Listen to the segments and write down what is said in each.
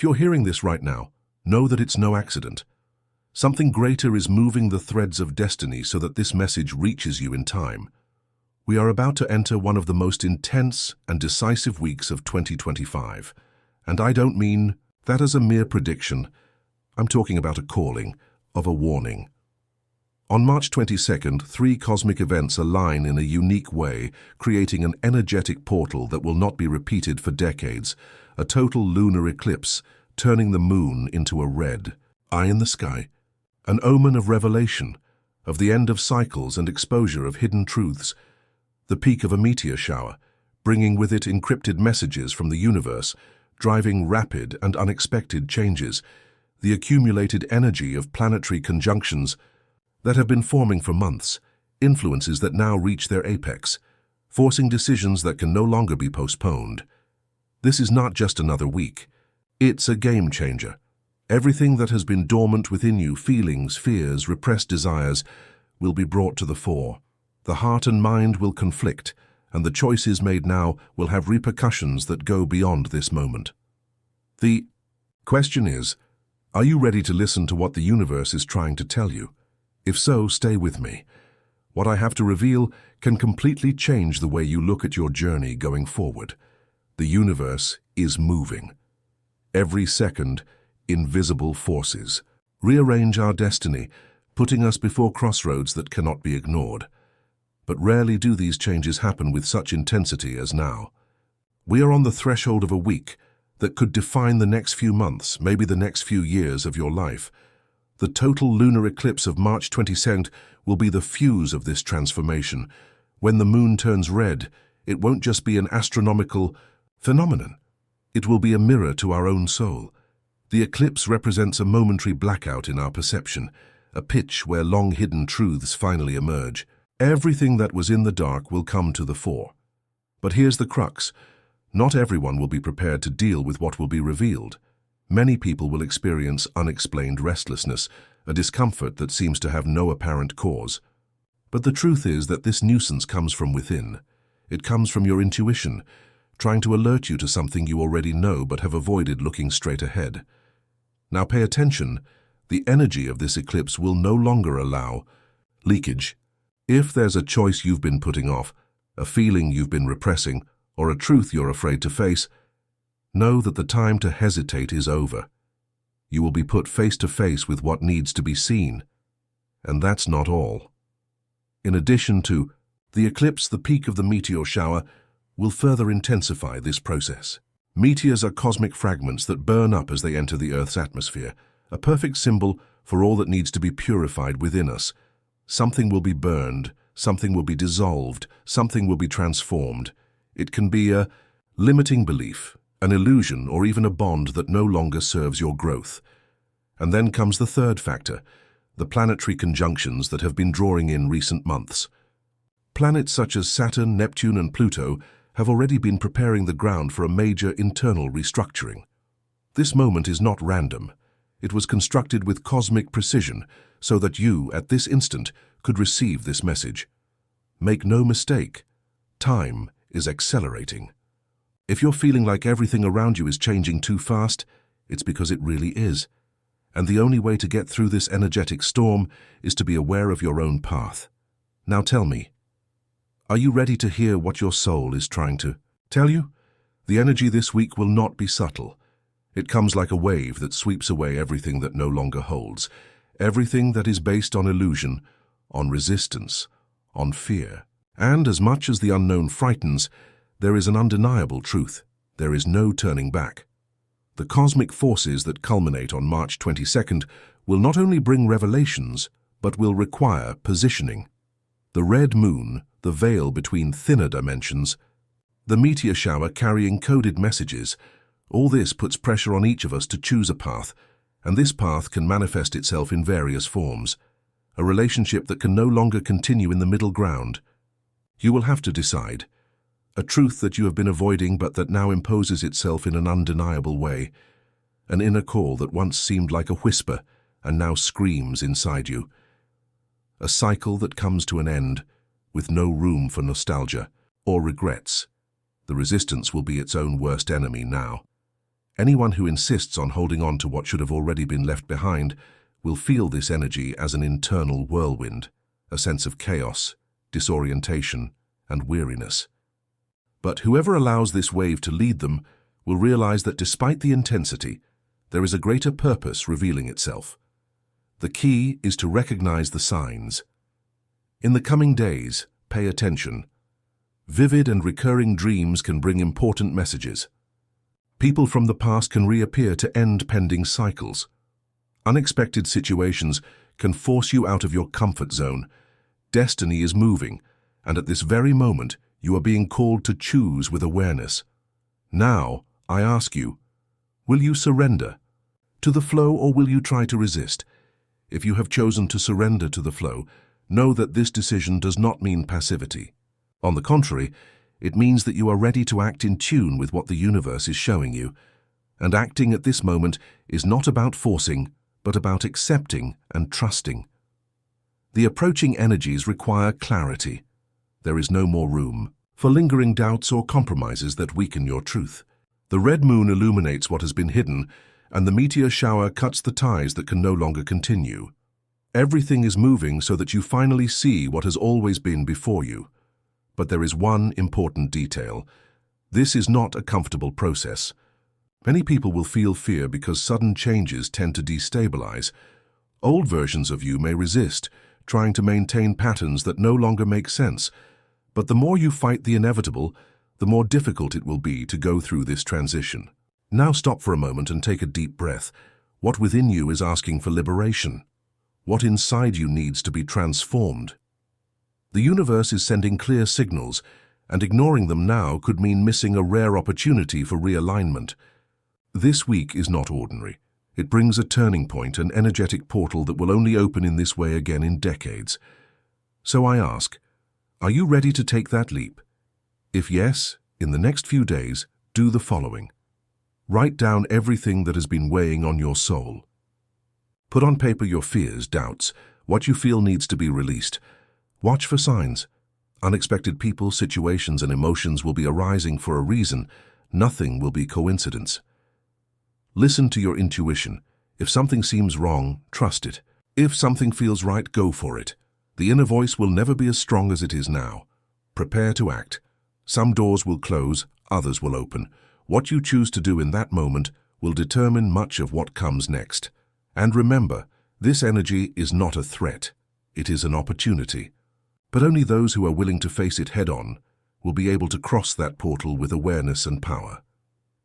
If you're hearing this right now, know that it's no accident. Something greater is moving the threads of destiny so that this message reaches you in time. We are about to enter one of the most intense and decisive weeks of 2025. And I don't mean that as a mere prediction. I'm talking about a calling, of a warning. On March 22nd, three cosmic events align in a unique way, creating an energetic portal that will not be repeated for decades. A total lunar eclipse, turning the moon into a red eye in the sky. An omen of revelation, of the end of cycles and exposure of hidden truths. The peak of a meteor shower, bringing with it encrypted messages from the universe, driving rapid and unexpected changes. The accumulated energy of planetary conjunctions that have been forming for months, influences that now reach their apex, forcing decisions that can no longer be postponed. This is not just another week. It's a game changer. Everything that has been dormant within you, feelings, fears, repressed desires, will be brought to the fore. The heart and mind will conflict, and the choices made now will have repercussions that go beyond this moment. The question is, are you ready to listen to what the universe is trying to tell you? If so, stay with me. What I have to reveal can completely change the way you look at your journey going forward. The universe is moving. Every second, invisible forces rearrange our destiny, putting us before crossroads that cannot be ignored. But rarely do these changes happen with such intensity as now. We are on the threshold of a week that could define the next few months, maybe the next few years of your life. The total lunar eclipse of March 22nd will be the fuse of this transformation. When the moon turns red, it won't just be an astronomical phenomenon. It will be a mirror to our own soul. The eclipse represents a momentary blackout in our perception, a pitch where long-hidden truths finally emerge. Everything that was in the dark will come to the fore. But here's the crux. Not everyone will be prepared to deal with what will be revealed. Many people will experience unexplained restlessness, a discomfort that seems to have no apparent cause. But the truth is that this nuisance comes from within. It comes from your intuition, trying to alert you to something you already know but have avoided looking straight ahead. Now pay attention. The energy of this eclipse will no longer allow leakage. If there's a choice you've been putting off, a feeling you've been repressing, or a truth you're afraid to face, know that the time to hesitate is over. You will be put face to face with what needs to be seen. And that's not all. In addition to the eclipse, the peak of the meteor shower will further intensify this process. Meteors are cosmic fragments that burn up as they enter the Earth's atmosphere, a perfect symbol for all that needs to be purified within us. Something will be burned, something will be dissolved, something will be transformed. It can be a limiting belief, an illusion, or even a bond that no longer serves your growth. And then comes the third factor, the planetary conjunctions that have been drawing in recent months. Planets such as Saturn, Neptune, and Pluto have already been preparing the ground for a major internal restructuring. This moment is not random. It was constructed with cosmic precision so that you, at this instant, could receive this message. Make no mistake, time is accelerating. If you're feeling like everything around you is changing too fast, it's because it really is. And the only way to get through this energetic storm is to be aware of your own path. Now tell me, are you ready to hear what your soul is trying to tell you? The energy this week will not be subtle. It comes like a wave that sweeps away everything that no longer holds, everything that is based on illusion, on resistance, on fear. And as much as the unknown frightens, there is an undeniable truth. There is no turning back. The cosmic forces that culminate on March 22nd will not only bring revelations, but will require positioning. The red moon, the veil between thinner dimensions, the meteor shower carrying coded messages, all this puts pressure on each of us to choose a path, and this path can manifest itself in various forms. A relationship that can no longer continue in the middle ground. You will have to decide. A truth that you have been avoiding but that now imposes itself in an undeniable way. An inner call that once seemed like a whisper and now screams inside you. A cycle that comes to an end with no room for nostalgia or regrets. The resistance will be its own worst enemy now. Anyone who insists on holding on to what should have already been left behind will feel this energy as an internal whirlwind, a sense of chaos, disorientation, and weariness. But whoever allows this wave to lead them will realize that despite the intensity, there is a greater purpose revealing itself. The key is to recognize the signs. In the coming days, pay attention. Vivid and recurring dreams can bring important messages. People from the past can reappear to end pending cycles. Unexpected situations can force you out of your comfort zone. Destiny is moving, and at this very moment, you are being called to choose with awareness. Now, I ask you, will you surrender to the flow, or will you try to resist? If you have chosen to surrender to the flow, know that this decision does not mean passivity. On the contrary, it means that you are ready to act in tune with what the universe is showing you. And acting at this moment is not about forcing, but about accepting and trusting. The approaching energies require clarity. There is no more room for lingering doubts or compromises that weaken your truth. The red moon illuminates what has been hidden, and the meteor shower cuts the ties that can no longer continue. Everything is moving so that you finally see what has always been before you. But there is one important detail. This is not a comfortable process. Many people will feel fear because sudden changes tend to destabilize. Old versions of you may resist, trying to maintain patterns that no longer make sense. But the more you fight the inevitable, the more difficult it will be to go through this transition. Now stop for a moment and take a deep breath. What within you is asking for liberation? What inside you needs to be transformed? The universe is sending clear signals, and ignoring them now could mean missing a rare opportunity for realignment. This week is not ordinary. It brings a turning point, an energetic portal that will only open in this way again in decades. So I ask, are you ready to take that leap? If yes, in the next few days, do the following. Write down everything that has been weighing on your soul. Put on paper your fears, doubts, what you feel needs to be released. Watch for signs. Unexpected people, situations, and emotions will be arising for a reason. Nothing will be coincidence. Listen to your intuition. If something seems wrong, trust it. If something feels right, go for it. The inner voice will never be as strong as it is now. Prepare to act. Some doors will close, others will open. What you choose to do in that moment will determine much of what comes next. And remember, this energy is not a threat. It is an opportunity. But only those who are willing to face it head-on will be able to cross that portal with awareness and power.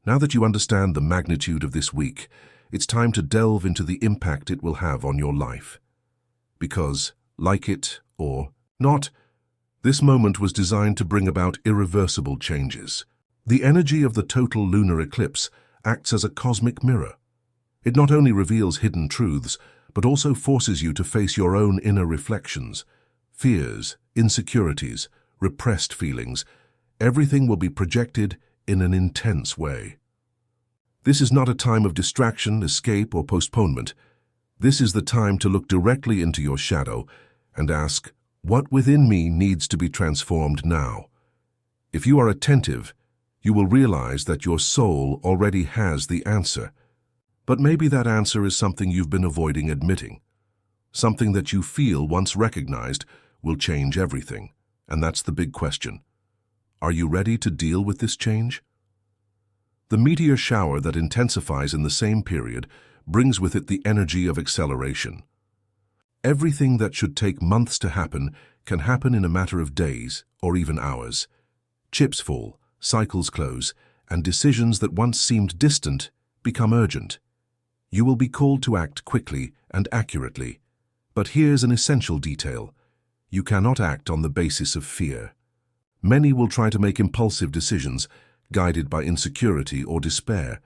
Now that you understand the magnitude of this week, it's time to delve into the impact it will have on your life. Because, like it or not, this moment was designed to bring about irreversible changes. The energy of the total lunar eclipse acts as a cosmic mirror. It not only reveals hidden truths, but also forces you to face your own inner reflections. Fears, insecurities, repressed feelings, everything will be projected in an intense way. This is not a time of distraction, escape, or postponement. This is the time to look directly into your shadow and ask, what within me needs to be transformed now? If you are attentive, you will realize that your soul already has the answer. But maybe that answer is something you've been avoiding admitting. Something that you feel, once recognized, will change everything. And that's the big question. Are you ready to deal with this change? The meteor shower that intensifies in the same period brings with it the energy of acceleration. Everything that should take months to happen can happen in a matter of days or even hours. Chips fall, cycles close, and decisions that once seemed distant become urgent. You will be called to act quickly and accurately. But here's an essential detail. You cannot act on the basis of fear. Many will try to make impulsive decisions, guided by insecurity or despair.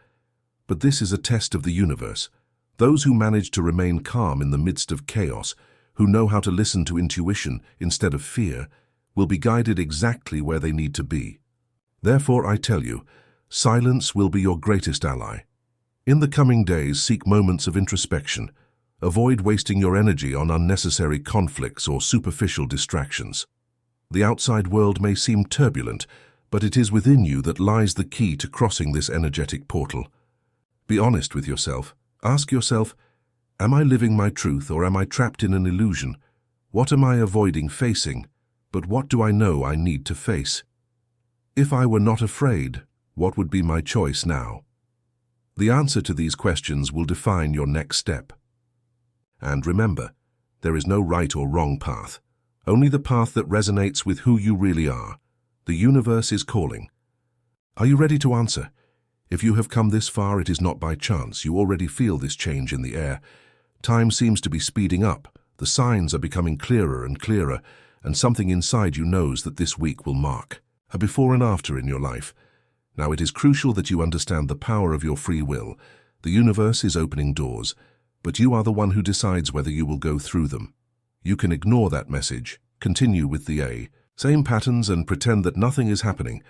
But this is a test of the universe. Those who manage to remain calm in the midst of chaos, who know how to listen to intuition instead of fear, will be guided exactly where they need to be. Therefore, I tell you, silence will be your greatest ally. In the coming days, seek moments of introspection. Avoid wasting your energy on unnecessary conflicts or superficial distractions. The outside world may seem turbulent, but it is within you that lies the key to crossing this energetic portal. Be honest with yourself. Ask yourself, am I living my truth or am I trapped in an illusion? What am I avoiding facing, but what do I know I need to face? If I were not afraid, what would be my choice now? The answer to these questions will define your next step. And remember, there is no right or wrong path, only the path that resonates with who you really are. The universe is calling. Are you ready to answer? If you have come this far, it is not by chance. You already feel this change in the air. Time seems to be speeding up. The signs are becoming clearer and clearer, and something inside you knows that this week will mark a before and after in your life. Now it is crucial that you understand the power of your free will. The universe is opening doors, but you are the one who decides whether you will go through them. You can ignore that message, continue with the same patterns and pretend that nothing is happening,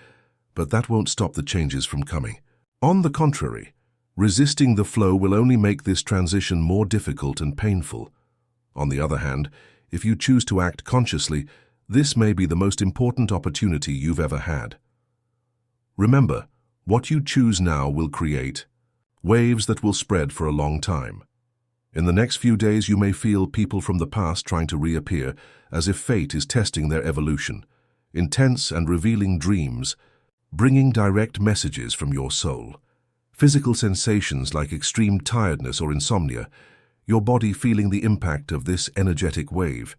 but that won't stop the changes from coming. On the contrary, resisting the flow will only make this transition more difficult and painful. On the other hand, if you choose to act consciously, this may be the most important opportunity you've ever had. Remember, what you choose now will create waves that will spread for a long time. In the next few days, you may feel people from the past trying to reappear, as if fate is testing their evolution. Intense and revealing dreams, bringing direct messages from your soul. Physical sensations like extreme tiredness or insomnia, your body feeling the impact of this energetic wave.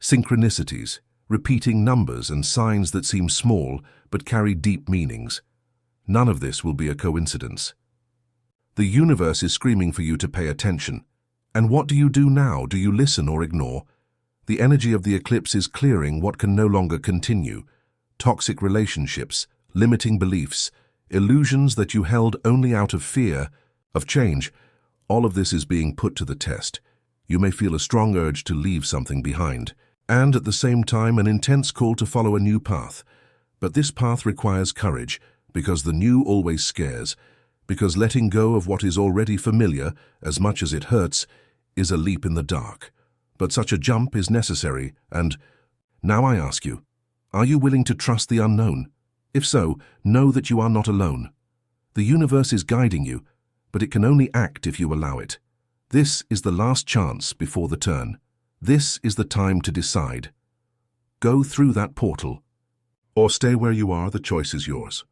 Synchronicities, repeating numbers and signs that seem small but carry deep meanings. None of this will be a coincidence. The universe is screaming for you to pay attention. And what do you do now? Do you listen or ignore? The energy of the eclipse is clearing what can no longer continue. Toxic relationships, limiting beliefs, illusions that you held only out of fear of change. All of this is being put to the test. You may feel a strong urge to leave something behind, and at the same time an intense call to follow a new path. But this path requires courage, because the new always scares, because letting go of what is already familiar, as much as it hurts, is a leap in the dark. But such a jump is necessary, and now I ask you, are you willing to trust the unknown? If so, know that you are not alone. The universe is guiding you, but it can only act if you allow it. This is the last chance before the turn. This is the time to decide. Go through that portal, or stay where you are. The choice is yours.